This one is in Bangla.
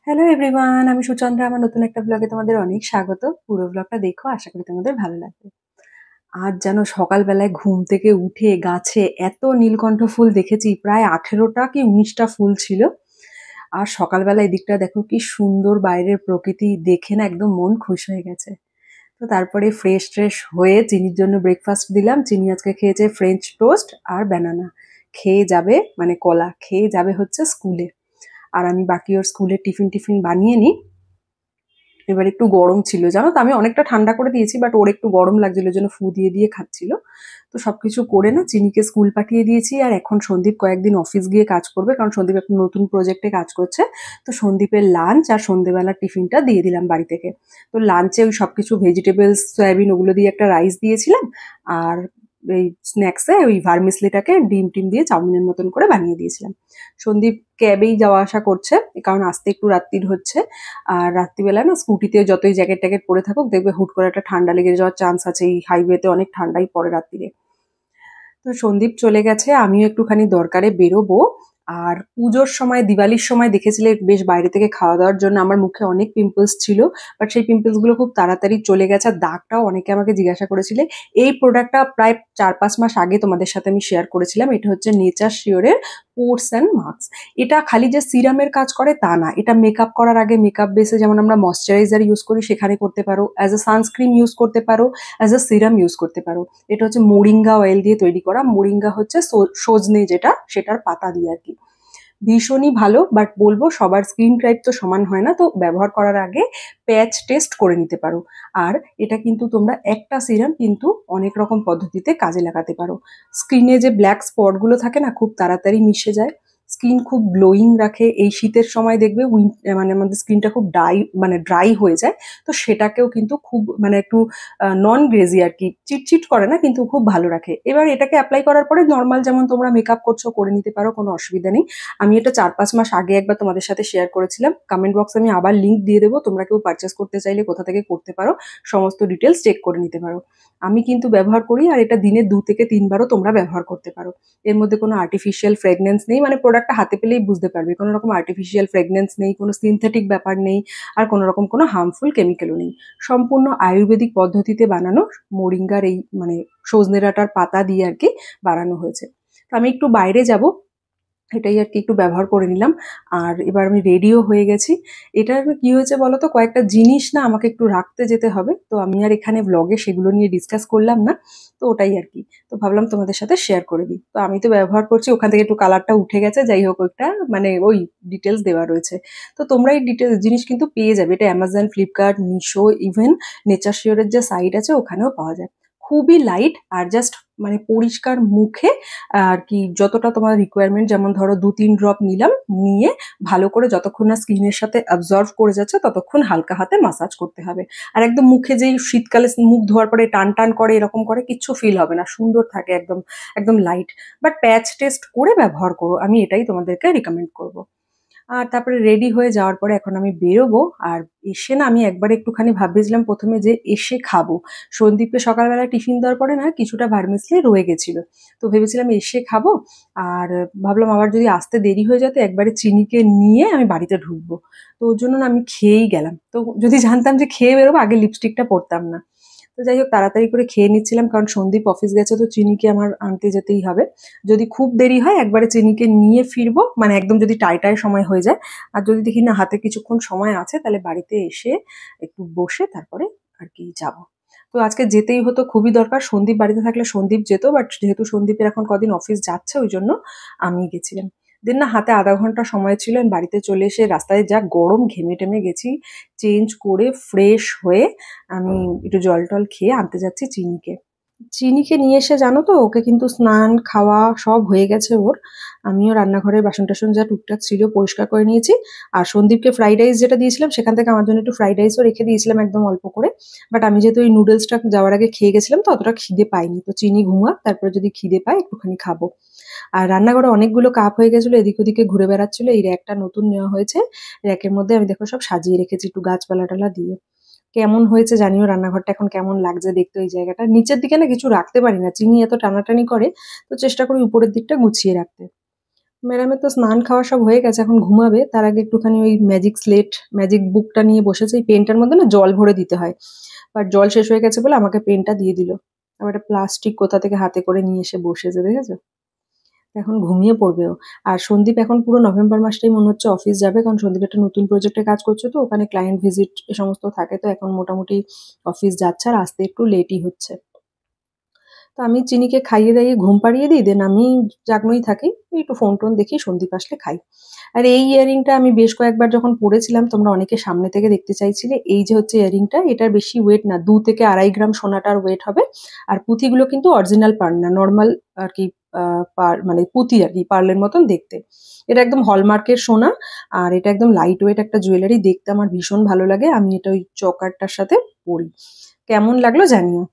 হ্যালো এভরিওয়ান, আমি সুচন্দ্রা। আমার নতুন একটা ব্লগে তোমাদের অনেক স্বাগত। পুরো ব্লগটা দেখো, আশা করি তোমাদের ভালো লাগবে। আজ যেন সকালবেলায় ঘুম থেকে উঠে গাছে এত নীলকণ্ঠ ফুল দেখেছি, প্রায় 18টা কি 19টা ফুল ছিল। আর সকালবেলা এদিকটা দেখো কি সুন্দর, বাইরের প্রকৃতি দেখে না একদম মন খুশ হয়ে গেছে। তো তারপরে ফ্রেশ ট্রেশ হয়ে চিনির জন্য ব্রেকফাস্ট দিলাম। চিনি আজকে খেয়েছে ফ্রেঞ্চ টোস্ট আর ব্যানানা। খেয়ে যাবে, মানে কলা খেয়ে যাবে হচ্ছে স্কুলে। আর আমি বাকি ওর স্কুলের টিফিন টিফিন বানিয়ে নিই। এবার একটু গরম ছিল জানো তো, আমি অনেকটা ঠান্ডা করে দিয়েছি, বাট ওর একটু গরম লাগছিল, ওই জন্য ফু দিয়ে দিয়ে খাচ্ছিল। তো সবকিছু করে না চিনিকে স্কুল পাঠিয়ে দিয়েছি। আর এখন সন্দীপ কয়েকদিন অফিস গিয়ে কাজ করবে, কারণ সন্দীপ একটা নতুন প্রজেক্টে কাজ করছে। তো সন্দীপের লাঞ্চ আর সন্ধেবেলার টিফিনটা দিয়ে দিলাম বাড়ি থেকে। তো লাঞ্চে ওই সবকিছু ভেজিটেবলস, সয়াবিন, ওগুলো দিয়ে একটা রাইস দিয়েছিলাম। আর এই স্ন্যাক্সে ওই ভার্মিসলিটাকে ডিম টিম দিয়ে চাউমিনের মতন করে বানিয়ে দিয়েছিলাম। সন্দীপ ক্যাবেই যাওয়া আসা করছে, কারণ আসতে একটু রাত্রির হচ্ছে। আর রাত্রিবেলা না স্কুটিতে যতই জ্যাকেট ট্যাকেট পরে থাকুক, দেখবে হুট করে একটা ঠান্ডা লেগে যাওয়ার চান্স আছে। এই হাইওয়েতে অনেক ঠান্ডাই পড়ে রাত্রিরে। তো সন্দীপ চলে গেছে, আমিও একটুখানি দরকারে বেরোবো। আর পুজোর সময়, দিওয়ালির সময় দেখেছিলে বেশ বাইরে থেকে খাওয়া দাওয়ার জন্য আমার মুখে অনেক পিম্পলস ছিল। বাট সেই পিম্পলস গুলো খুব তাড়াতাড়ি চলে গেছে। আর দাগটাও অনেকে আমাকে জিজ্ঞাসা করেছিলে। এই প্রোডাক্টটা প্রায় 4-5 মাস আগে তোমাদের সাথে আমি শেয়ার করেছিলাম। এটা হচ্ছে নেচার শিওরের পোর্স অ্যান্ড মার্কস। এটা খালি যে সিরামের কাজ করে তা না, এটা মেকআপ করার আগে মেকআপ বেসে যেমন আমরা ময়শ্চারাইজার ইউজ করি সেখানে করতে পারো, অ্যাজ এ সানস্ক্রিন ইউজ করতে পারো, অ্যাজ এ সিরাম ইউজ করতে পারো। এটা হচ্ছে মোরিঙ্গা অয়েল দিয়ে তৈরি করা। মোরিঙ্গা হচ্ছে সজনে, যেটা সেটার পাতা দিয়ে আর কি। ভীষণই ভালো, বাট বলবো সবার স্কিন টাইপ তো সমান হয় না, তো ব্যবহার করার আগে প্যাচ টেস্ট করে নিতে পারো। আর এটা কিন্তু তোমরা একটা সিরাম কিন্তু অনেক রকম পদ্ধতিতে কাজে লাগাতে পারো। স্কিনে যে ব্ল্যাক স্পটগুলো থাকে না, খুব তাড়াতাড়ি মিশে যায়। স্কিন খুব গ্লোয়িং রাখে। এই শীতের সময় দেখবে মানে আমাদের স্কিনটা খুব ড্রাই হয়ে যায়। তো সেটাকেও কিন্তু খুব মানে একটু নন গ্রেজি আর কি, চিটচিট করে না, কিন্তু খুব ভালো রাখে। এবার এটাকে অ্যাপ্লাই করার পরে নর্মাল যেমন তোমরা মেকআপ করছো করে নিতে পারো, কোনো অসুবিধা নেই। আমি এটা 4-5 মাস আগে একবার তোমাদের সাথে শেয়ার করেছিলাম। কমেন্ট বক্সে আমি আবার লিঙ্ক দিয়ে দেবো, তোমরা কেউ পারচেস করতে চাইলে কোথা থেকে করতে পারো সমস্ত ডিটেলস চেক করে নিতে পারো। আমি কিন্তু ব্যবহার করি, আর এটা দিনে 2 থেকে 3বারও তোমরা ব্যবহার করতে পারো। এর মধ্যে কোনো আর্টিফিশিয়াল ফ্রেগনেন্স নেই, মানে প্রোডাক্টটা হাতে পেলেই বুঝতে পারবে কোনো রকম আর্টিফিশিয়াল ফ্রেগনেন্স নেই, কোনো সিনথেটিক ব্যাপার নেই, আর কোনো রকম কোনো হার্মফুল কেমিক্যালও নেই। সম্পূর্ণ আয়ুর্বেদিক পদ্ধতিতে বানানো, মোরিঙ্গার এই মানে সজনে ডাঁটার পাতা দিয়ে আর কি বানানো হয়েছে। তো আমি একটু বাইরে যাব, এটাই আর কি একটু ব্যবহার করে নিলাম। আর এবার আমি রেডিও হয়ে গেছি। এটার কি হয়েছে বলো তো, কয়েকটা জিনিস না আমাকে একটু রাখতে যেতে হবে, তো আমি আর এখানে ব্লগে সেগুলো নিয়ে ডিসকাস করলাম না। তো ওটাই আর কি, তো ভাবলাম তোমাদের সাথে শেয়ার করে দিই। তো আমি তো ব্যবহার করছি, ওখান থেকে একটু কালারটা উঠে গেছে, যাই হোক ওইটা মানে ওই ডিটেলস দেওয়া রয়েছে। তো তোমরা এই ডিটেলস জিনিস কিন্তু পেয়ে যাবে, এটা Amazon, Flipkart, Meesho, even nature শিওরের যে সাইট আছে ওখানেও পাওয়া যায়। খুবই লাইট, আর জাস্ট মানে পরিষ্কার মুখে আর কি যতটা তোমার রিকোয়ারমেন্ট, যেমন ধরো 2-3 ড্রপ নিলাম, নিয়ে ভালো করে যতক্ষণ না স্কিনের সাথে অ্যাবজর্ভ করে যাচ্ছে ততক্ষণ হালকা হাতে মাসাজ করতে হবে। আর একদম মুখে যেই শীতকালে মুখ ধোয়ার পরে টান টান করে এরকম করে কিচ্ছু ফিল হবে না, সুন্দর থাকে একদম, একদম লাইট। বাট প্যাচ টেস্ট করে ব্যবহার করো, আমি এটাই তোমাদেরকে রিকমেন্ড করবো। আর তারপরে রেডি হয়ে যাওয়ার পরে এখন আমি বেরোবো। আর এসে না আমি একবার একটুখানি ভাবছিলাম প্রথমে যে এসে খাবো। সন্দীপকে সকালবেলা টিফিন দেওয়ার পরে না কিছুটা ভার্মিসলি রয়ে গেছিল, তো ভেবেছিলাম এসে খাবো। আর ভাবলাম আবার যদি আসতে দেরি হয়ে যেত, একবারে চিনিকে নিয়ে আমি বাড়িতে ঢুকবো। তো ওর জন্য না আমি খেয়েই গেলাম। তো যদি জানতাম যে খেয়ে বেরোবো, আগে লিপস্টিকটা পরতাম না। তো যাই হোক তাড়াতাড়ি করে খেয়ে নিচ্ছিলাম, কারণ সন্দীপ অফিস গেছে, তো চিনিকে আমার আনতে যেতেই হবে। যদি খুব দেরি হয় একবারে চিনিকে নিয়ে ফিরবো, মানে একদম যদি টাই সময় হয়ে যায়। আর যদি দেখি না হাতে কিছুক্ষণ সময় আছে, তাহলে বাড়িতে এসে একটু বসে তারপরে আর কি যাব। তো আজকে যেতেই হতো, খুবই দরকার। সন্দীপ বাড়িতে থাকলে সন্দীপ যেত, বাট যেহেতু সন্দীপের এখন কদিন অফিস যাচ্ছে ওই জন্য আমি গেছিলাম। দেন না হাতে আধা ঘন্টা সময় ছিল, আমি বাড়িতে চলে এসে রাস্তায় যা গরম, ঘেমে টেমে গেছি। চেঞ্জ করে ফ্রেশ হয়ে আমি একটু জল টল খেয়ে আনতে যাচ্ছি চিনিকে। চিনিকে নিয়ে এসে জানো তো, ওকে কিন্তু স্নান খাওয়া সব হয়ে গেছে ওর। আমিও রান্নাঘরের বাসন টাসন যা টুকটাক ছিল পরিষ্কার করে নিয়েছি। আর সন্দীপকে ফ্রাইড রাইস যেটা দিয়েছিলাম সেখান থেকে আমার জন্য একটু ফ্রাইড রাইসও রেখে দিয়েছিলাম একদম অল্প করে। বাট আমি যেহেতু ওই নুডলসটা যাওয়ার আগে খেয়ে গেছিলাম, তো অতটা খিদে পাইনি। তো চিনি ঘুমাক, তারপরে যদি খিদে পায় একটুখানি খাবো। আর রান্নাঘরে অনেকগুলো কাপ হয়ে গেছিলো, এদিক ওদিকে ঘুরে বেড়াচ্ছিল। এই র্যাকটা নতুন নেওয়া হয়েছে, র্যাকের মধ্যে আমি দেখো সব সাজিয়ে রেখেছি একটু গাছপালা টালা দিয়ে। কেমন হয়েছে জানিও রান্নাঘরটা, এখন কেমন লাগছে দেখতে ওই জায়গাটা। নিচের দিকে না কিছু রাখতে পারি না, চিনি এত টানাটানি করে। তো চেষ্টা করি উপরের দিকটা গুছিয়ে রাখতে। ম্যাডামের তো স্নান খাওয়া সব হয়ে গেছে, এখন ঘুমাবে। তার আগে একটুখানি ওই ম্যাজিক স্লেট, ম্যাজিক বুকটা নিয়ে বসেছে। এই পেনটার মধ্যে না জল ভরে দিতে হয়, বাট জল শেষ হয়ে গেছে বলে আমাকে পেনটা দিয়ে দিল। আবার একটা প্লাস্টিক কোথা থেকে হাতে করে নিয়ে এসে বসেছে, দেখেছো? এখন ঘুমিয়ে পড়বে ও। আর সন্দীপ এখন পুরো নভেম্বর মাসটাই মনে হচ্ছে অফিস যাবে, কারণ সন্দীপ একটা নতুন প্রজেক্টে কাজ করছে, তো ওখানে ক্লায়েন্ট ভিজিট এ সমস্ত থাকে, তো এখন মোটামুটি অফিস যাচ্ছে আর আসতে একটু লেটই হচ্ছে। তো আমি চিনিকে খাইয়ে দাইয়ে ঘুম পাড়িয়ে দিই, দেন আমি জাগনোই থাকি, একটু ফোন টোন দেখি, সন্দীপ আসলে খাই। আর এই ইয়াররিংটা আমি বেশ কয়েকবার যখন পরেছিলাম, তোমরা অনেকে সামনে থেকে দেখতে চাইছিলে। এই যে হচ্ছে ইয়াররিংটা, এটার বেশি ওয়েট না, 2 থেকে 2.5 গ্রাম সোনাটার ওয়েট হবে। আর পুঁথিগুলো কিন্তু অরিজিনাল পার্ল না, নর্মাল আর কি, মানে পুঁতি আর কি, পার্লের মতন দেখতে। এটা একদম হলমার্কের সোনা। আর এটা একদম লাইট ওয়েট একটা জুয়েলারি, দেখতে আমার ভীষণ ভালো লাগে। আমি এটা ওই চকারটার সাথে পরি। কেমন লাগলো জানিও।